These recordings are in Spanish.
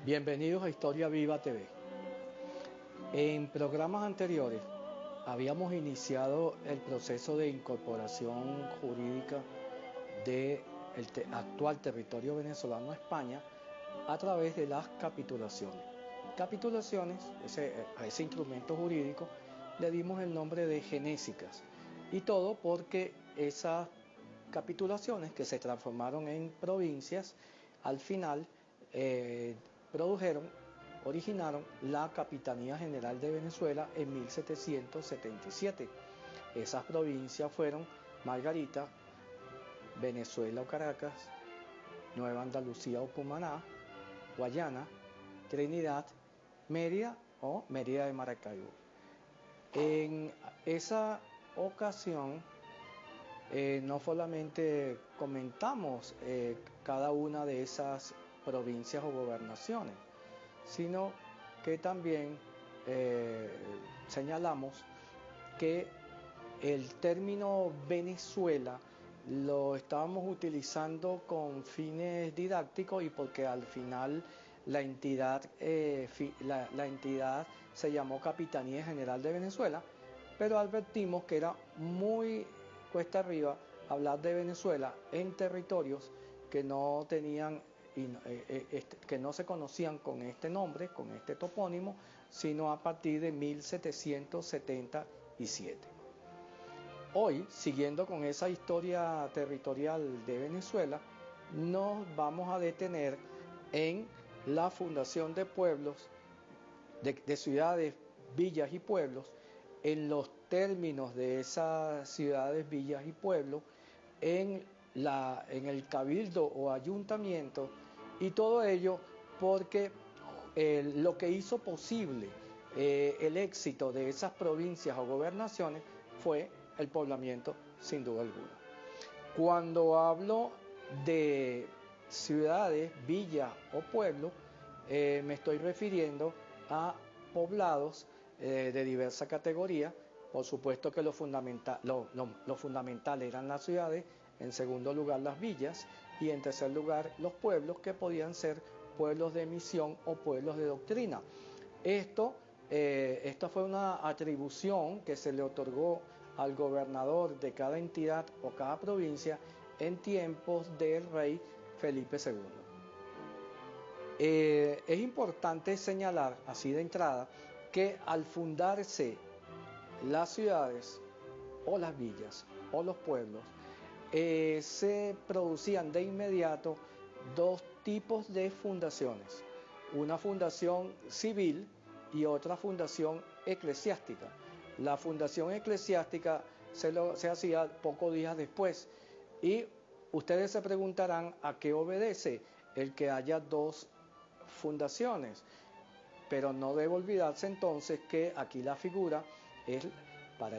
Bienvenidos a Historia Viva TV. En programas anteriores habíamos iniciado el proceso de incorporación jurídica del actual territorio venezolano a España a través de las capitulaciones. Capitulaciones, a ese instrumento jurídico le dimos el nombre de genésicas, y todo porque esas capitulaciones que se transformaron en provincias al final originaron la Capitanía General de Venezuela en 1777. Esas provincias fueron Margarita, Venezuela o Caracas, Nueva Andalucía o Cumaná, Guayana, Trinidad, Mérida o Mérida de Maracaibo. En esa ocasión no solamente comentamos cada una de esas provincias o gobernaciones, sino que también señalamos que el término Venezuela lo estábamos utilizando con fines didácticos y porque al final la entidad se llamó Capitanía General de Venezuela, pero advertimos que era muy cuesta arriba hablar de Venezuela en territorios que no tenían que no se conocían con este nombre, con este topónimo, sino a partir de 1777. Hoy, siguiendo con esa historia territorial de Venezuela, nos vamos a detener en la fundación de pueblos, de ciudades, villas y pueblos, en los términos de esas ciudades, villas y pueblos, en el cabildo o ayuntamiento, y todo ello porque lo que hizo posible el éxito de esas provincias o gobernaciones fue el poblamiento, sin duda alguna. Cuando hablo de ciudades, villas o pueblos, me estoy refiriendo a poblados de diversa categoría. Por supuesto que lo fundamental eran las ciudades, en segundo lugar las villas y en tercer lugar los pueblos, que podían ser pueblos de misión o pueblos de doctrina. Esta fue una atribución que se le otorgó al gobernador de cada entidad o cada provincia en tiempos del rey Felipe II. Es importante señalar, así de entrada, que al fundarse las ciudades o las villas o los pueblos, se producían de inmediato dos tipos de fundaciones: una fundación civil y otra fundación eclesiástica. La fundación eclesiástica se hacía pocos días después, y ustedes se preguntarán a qué obedece el que haya dos fundaciones, pero no debe olvidarse entonces que aquí la figura es, para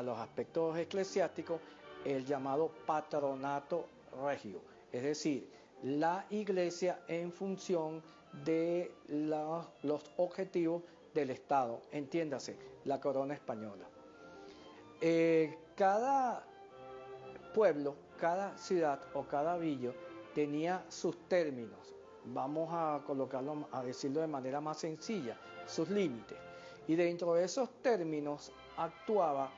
los aspectos eclesiásticos, el llamado patronato regio, es decir, la iglesia en función de los objetivos del Estado, entiéndase, la corona española. Cada pueblo, cada ciudad o cada villa tenía sus términos, vamos a colocarlo, a decirlo de manera más sencilla, sus límites, y dentro de esos términos actuaba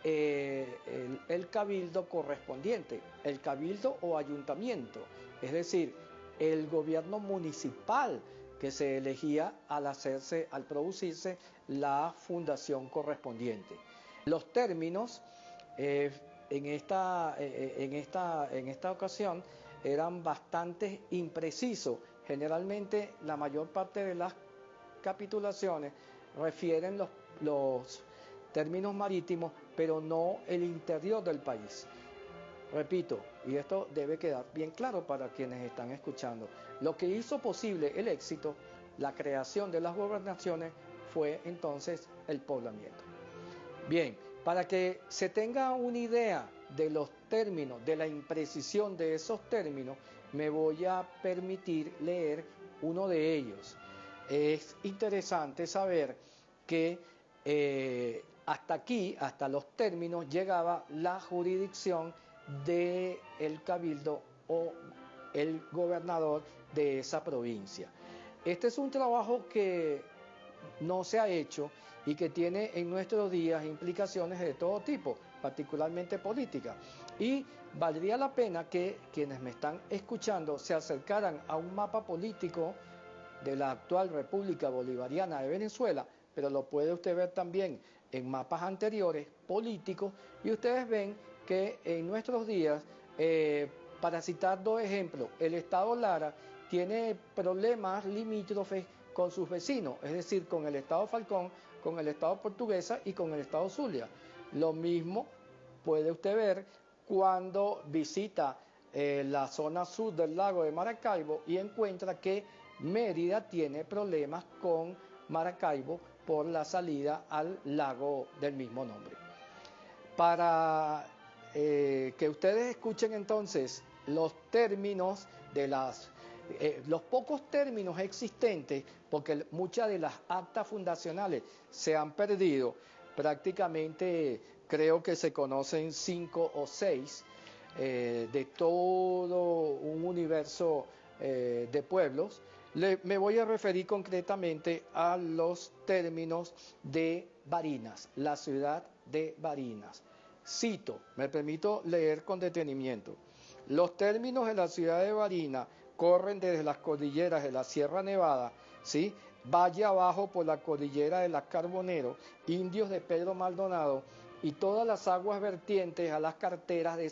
el cabildo correspondiente, el cabildo o ayuntamiento, es decir, el gobierno municipal que se elegía al producirse la fundación correspondiente. Los términos en esta ocasión eran bastante imprecisos. Generalmente la mayor parte de las capitulaciones refieren los términos marítimos, pero no el interior del país. Repito, y esto debe quedar bien claro para quienes están escuchando, lo que hizo posible el éxito, la creación de las gobernaciones, fue entonces el poblamiento. Bien, para que se tenga una idea de los términos, de la imprecisión de esos términos, me voy a permitir leer uno de ellos. Es interesante saber que hasta aquí, hasta los términos, llegaba la jurisdicción del cabildo o el gobernador de esa provincia. Este es un trabajo que no se ha hecho y que tiene en nuestros días implicaciones de todo tipo, particularmente políticas. Y valdría la pena que quienes me están escuchando se acercaran a un mapa político de la actual República Bolivariana de Venezuela, pero lo puede usted ver también en mapas anteriores políticos, y ustedes ven que en nuestros días, para citar dos ejemplos, el estado Lara tiene problemas limítrofes con sus vecinos, es decir, con el estado Falcón, con el estado Portuguesa y con el estado Zulia. Lo mismo puede usted ver cuando visita la zona sur del lago de Maracaibo y encuentra que Mérida tiene problemas con Maracaibo por la salida al lago del mismo nombre. Para que ustedes escuchen entonces los términos de los pocos términos existentes, porque muchas de las actas fundacionales se han perdido, prácticamente creo que se conocen 5 o 6 de todo un universo de pueblos. Me voy a referir concretamente a los términos de Barinas, la ciudad de Barinas. Cito, me permito leer con detenimiento. Los términos de la ciudad de Barinas corren desde las cordilleras de la Sierra Nevada, ¿sí? Valle abajo por la cordillera de las Carboneros, Indios de Pedro Maldonado y todas las aguas vertientes a las carteras de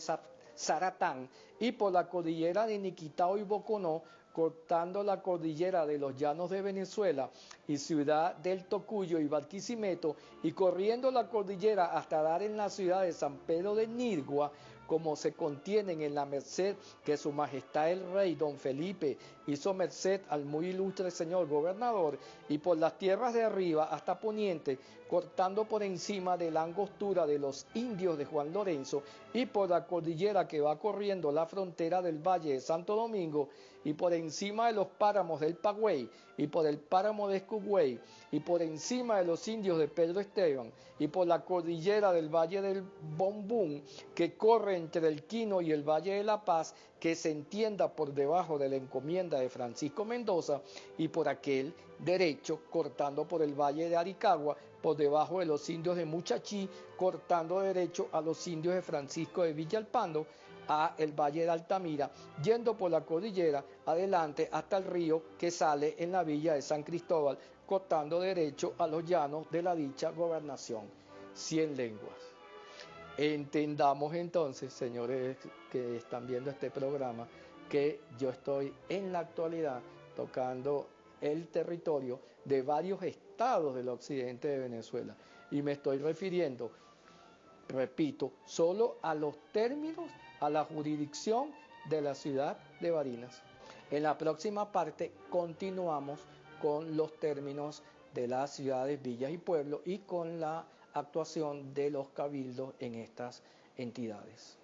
Zaratán y por la cordillera de Niquitao y Boconó, cortando la cordillera de los Llanos de Venezuela y Ciudad del Tocuyo y Barquisimeto y corriendo la cordillera hasta dar en la ciudad de San Pedro de Nirgua, como se contienen en la merced que su majestad el rey don Felipe hizo merced al muy ilustre señor gobernador, y por las tierras de arriba hasta poniente, cortando por encima de la angostura de los indios de Juan Lorenzo y por la cordillera que va corriendo la frontera del valle de Santo Domingo y por encima de los páramos del Pagüey y por el páramo de Escugüey y por encima de los indios de Pedro Esteban y por la cordillera del valle del Bombún que corre entre el Quino y el valle de La Paz, que se entienda por debajo de la encomienda de Francisco Mendoza, y por aquel derecho cortando por el valle de Aricagua, por debajo de los indios de Muchachí, cortando derecho a los indios de Francisco de Villalpando, a el valle de Altamira, yendo por la cordillera adelante hasta el río que sale en la villa de San Cristóbal, cortando derecho a los llanos de la dicha gobernación. 100 lenguas. Entendamos entonces, señores que están viendo este programa, que yo estoy en la actualidad tocando el territorio de varios estados del occidente de Venezuela y me estoy refiriendo, repito, solo a los términos, a la jurisdicción de la ciudad de Barinas. En la próxima parte continuamos con los términos de las ciudades, villas y pueblos y con la actuación de los cabildos en estas entidades.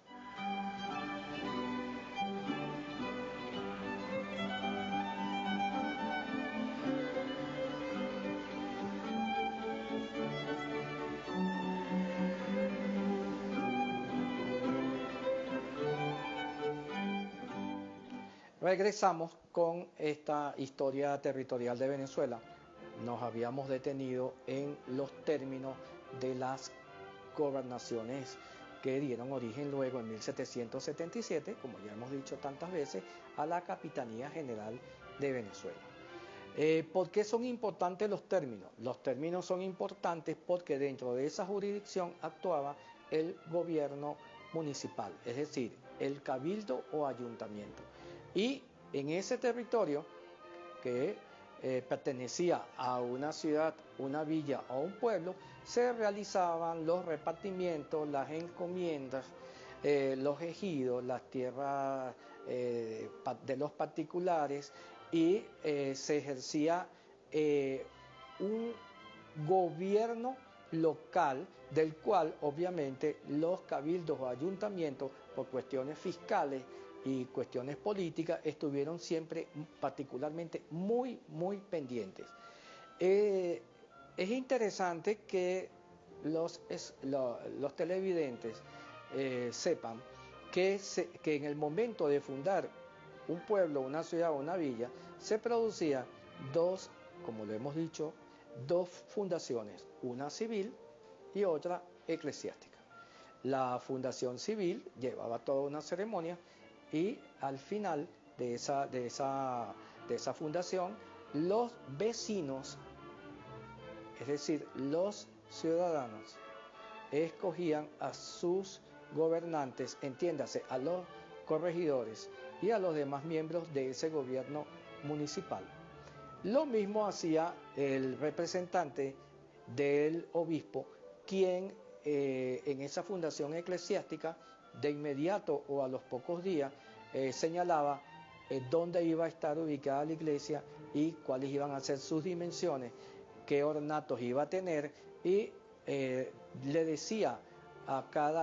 Regresamos con esta historia territorial de Venezuela. Nos habíamos detenido en los términos de las gobernaciones que dieron origen luego en 1777, como ya hemos dicho tantas veces, a la Capitanía General de Venezuela. ¿Por qué son importantes los términos? Los términos son importantes porque dentro de esa jurisdicción actuaba el gobierno municipal, es decir, el cabildo o ayuntamiento. Y en ese territorio que pertenecía a una ciudad, una villa o un pueblo, se realizaban los repartimientos, las encomiendas, los ejidos, las tierras de los particulares y se ejercía un gobierno local del cual obviamente los cabildos o ayuntamientos por cuestiones fiscales y cuestiones políticas estuvieron siempre particularmente muy pendientes. Es interesante que los televidentes sepan que en el momento de fundar un pueblo, una ciudad o una villa, se producía dos, como lo hemos dicho, dos fundaciones, una civil y otra eclesiástica. La fundación civil llevaba toda una ceremonia y al final de esa fundación, los vecinos, es decir, los ciudadanos, escogían a sus gobernantes, entiéndase, a los corregidores y a los demás miembros de ese gobierno municipal. Lo mismo hacía el representante del obispo, quien en esa fundación eclesiástica de inmediato o a los pocos días señalaba dónde iba a estar ubicada la iglesia y cuáles iban a ser sus dimensiones, qué ornatos iba a tener y le decía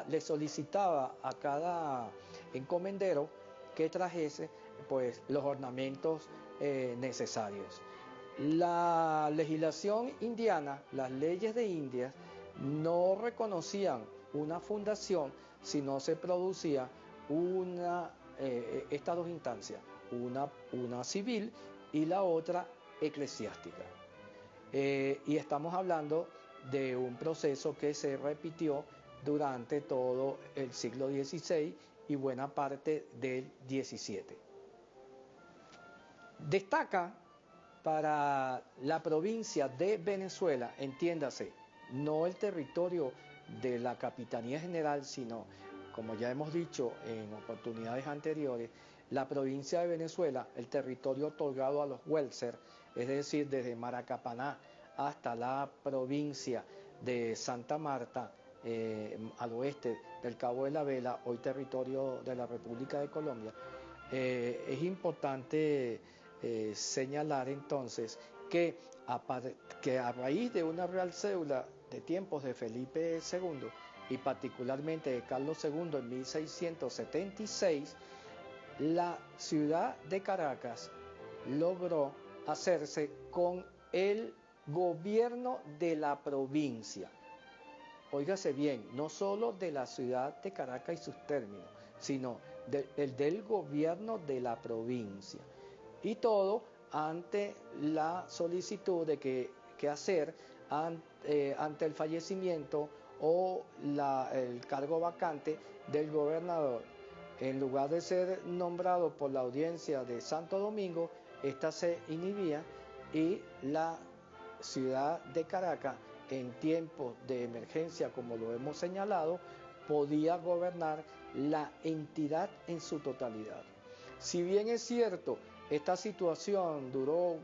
le solicitaba a cada encomendero que trajese pues los ornamentos necesarios. La legislación indiana, las leyes de India, no reconocían una fundación si no se producía estas dos instancias, una civil y la otra eclesiástica. Y estamos hablando de un proceso que se repitió durante todo el siglo XVI y buena parte del XVII. Destaca para la provincia de Venezuela, entiéndase, no el territorio de la Capitanía General, sino, como ya hemos dicho en oportunidades anteriores, la provincia de Venezuela, el territorio otorgado a los Welser, es decir, desde Maracapaná hasta la provincia de Santa Marta, al oeste del Cabo de la Vela, hoy territorio de la República de Colombia. Es importante señalar entonces que a raíz de una real cédula de tiempos de Felipe II y particularmente de Carlos II en 1676, la ciudad de Caracas logró hacerse con el gobierno de la provincia. Óigase bien, no solo de la ciudad de Caracas y sus términos, sino el del gobierno de la provincia. Y todo ante la solicitud de qué hacer ante el fallecimiento o el cargo vacante del gobernador. En lugar de ser nombrado por la audiencia de Santo Domingo, esta se inhibía y la ciudad de Caracas, en tiempos de emergencia, como lo hemos señalado, podía gobernar la entidad en su totalidad. Si bien es cierto, esta situación duró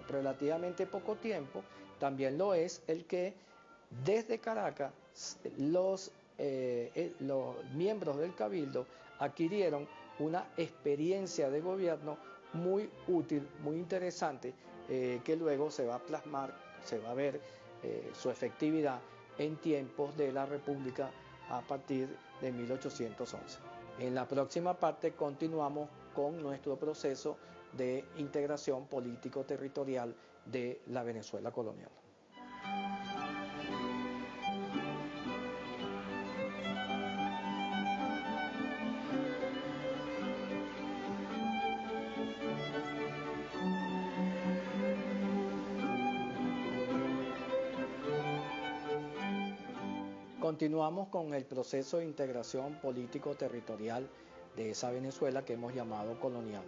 relativamente poco tiempo, también lo es el que desde Caracas los miembros del Cabildo adquirieron una experiencia de gobierno muy útil, muy interesante, que luego se va a plasmar, se va a ver su efectividad en tiempos de la República a partir de 1811. En la próxima parte continuamos con nuestro proceso de integración político-territorial de la Venezuela colonial. Continuamos con el proceso de integración político-territorial de esa Venezuela que hemos llamado colonial.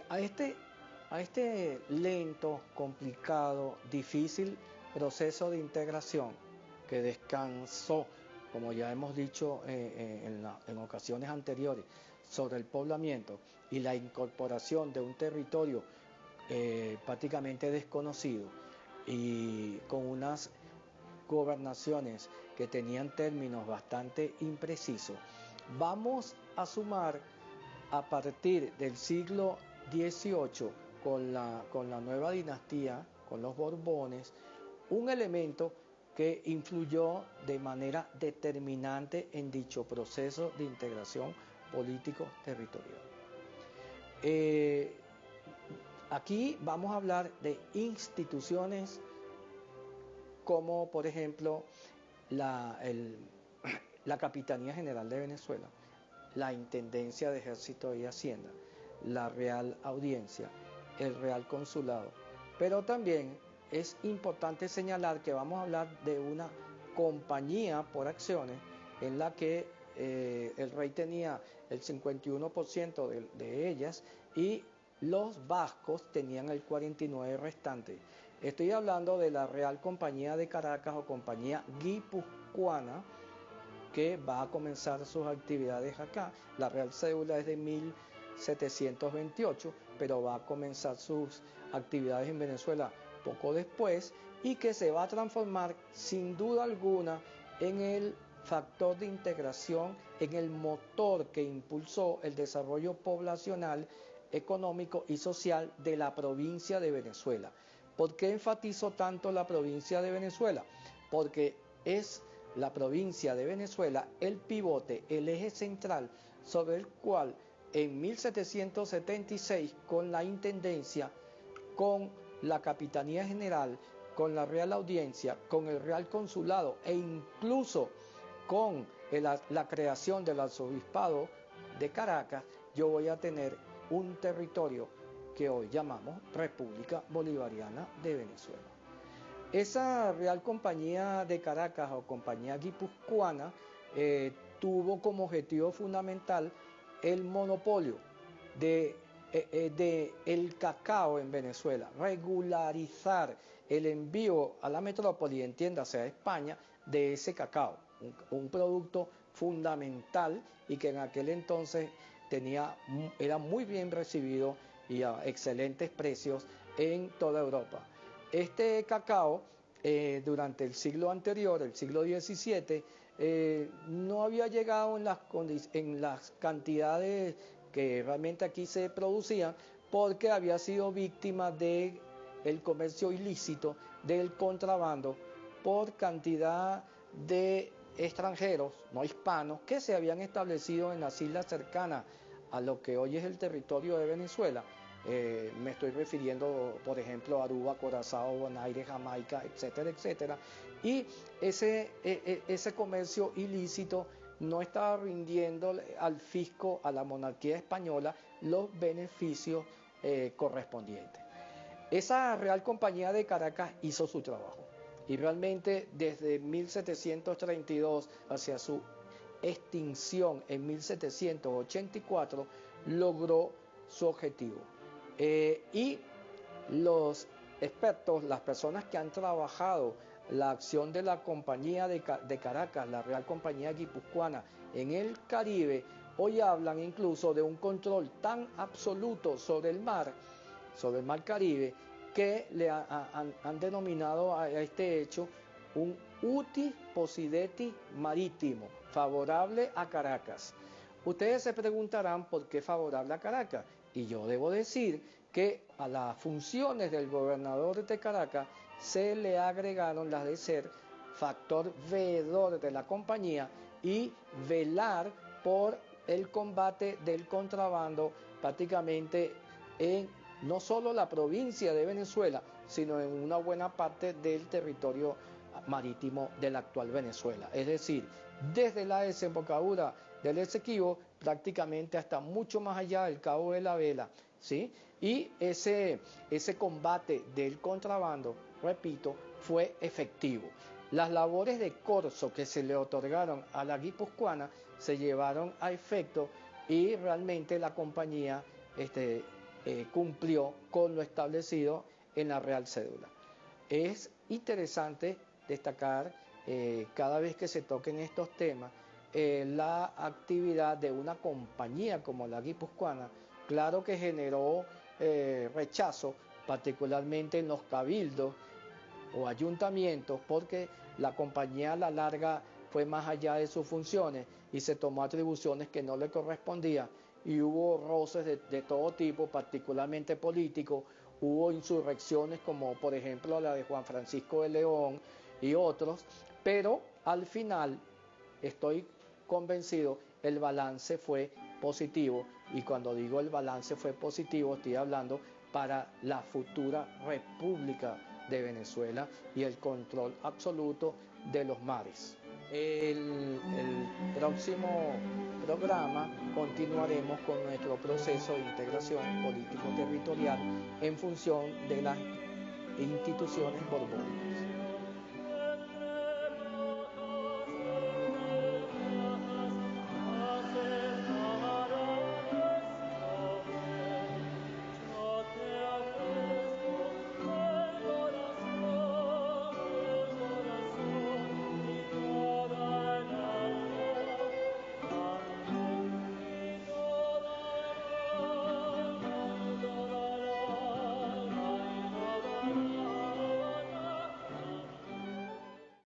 A este lento, complicado, difícil proceso de integración que descansó, como ya hemos dicho en ocasiones anteriores, sobre el poblamiento y la incorporación de un territorio prácticamente desconocido y con unas gobernaciones que tenían términos bastante imprecisos, vamos a sumar a partir del siglo XVIII con la nueva dinastía, con los Borbones, un elemento que influyó de manera determinante en dicho proceso de integración político-territorial. Aquí vamos a hablar de instituciones como por ejemplo la Capitanía General de Venezuela, la Intendencia de Ejército y Hacienda, la Real Audiencia, el Real Consulado. Pero también es importante señalar que vamos a hablar de una compañía por acciones en la que el rey tenía el 51% de ellas y los vascos tenían el 49% restante. Estoy hablando de la Real Compañía de Caracas o Compañía Guipuzcoana, que va a comenzar sus actividades acá. La Real Cédula es de 1728, pero va a comenzar sus actividades en Venezuela poco después y que se va a transformar sin duda alguna en el factor de integración, en el motor que impulsó el desarrollo poblacional, económico y social de la provincia de Venezuela. ¿Por qué enfatizo tanto la provincia de Venezuela? Porque es la provincia de Venezuela el pivote, el eje central sobre el cual en 1776 con la intendencia, con la Capitanía General, con la Real Audiencia, con el Real Consulado e incluso con la creación del Arzobispado de Caracas, yo voy a tener un territorio que hoy llamamos República Bolivariana de Venezuela. Esa Real Compañía de Caracas o Compañía Guipuzcoana tuvo como objetivo fundamental el monopolio de el cacao en Venezuela, regularizar el envío a la metrópoli, entiéndase a España, de ese cacao, un producto fundamental y que en aquel entonces era muy bien recibido y a excelentes precios en toda Europa. Este cacao durante el siglo anterior, el siglo XVII, no había llegado en las cantidades que realmente aquí se producían porque había sido víctima del comercio ilícito, del contrabando, por cantidad de extranjeros, no hispanos, que se habían establecido en las islas cercanas a lo que hoy es el territorio de Venezuela. Me estoy refiriendo, por ejemplo, a Aruba, Curazao, Bonaire, Jamaica, etcétera, etcétera. Y ese comercio ilícito no estaba rindiendo al fisco, a la monarquía española, los beneficios correspondientes. Esa Real Compañía de Caracas hizo su trabajo y realmente desde 1732 hacia su extinción en 1784 logró su objetivo. Y los expertos, las personas que han trabajado la acción de la Compañía de Caracas, la Real Compañía Guipuzcoana en el Caribe, hoy hablan incluso de un control tan absoluto sobre el mar Caribe, que le han denominado a este hecho un uti possidetis marítimo, favorable a Caracas. Ustedes se preguntarán por qué favorable a Caracas, y yo debo decir que a las funciones del gobernador de Caracas se le agregaron las de ser factor veedor de la compañía y velar por el combate del contrabando prácticamente en no solo la provincia de Venezuela, sino en una buena parte del territorio marítimo de la actual Venezuela. Es decir, desde la desembocadura del Esequibo prácticamente hasta mucho más allá del Cabo de la Vela, ¿sí? Y ese combate del contrabando, repito, fue efectivo. Las labores de corso que se le otorgaron a la guipuzcoana se llevaron a efecto y realmente la compañía cumplió con lo establecido en la Real Cédula. Es interesante destacar cada vez que se toquen estos temas la actividad de una compañía como la guipuzcoana, claro que generó rechazo, particularmente en los cabildos o ayuntamientos, porque la compañía a la larga fue más allá de sus funciones y se tomó atribuciones que no le correspondían y hubo roces de todo tipo, particularmente políticos, hubo insurrecciones como por ejemplo la de Juan Francisco de León y otros, pero al final estoy convencido el balance fue positivo y cuando digo el balance fue positivo estoy hablando para la futura República de Venezuela y el control absoluto de los mares. El próximo programa continuaremos con nuestro proceso de integración político-territorial en función de las instituciones borbónicas.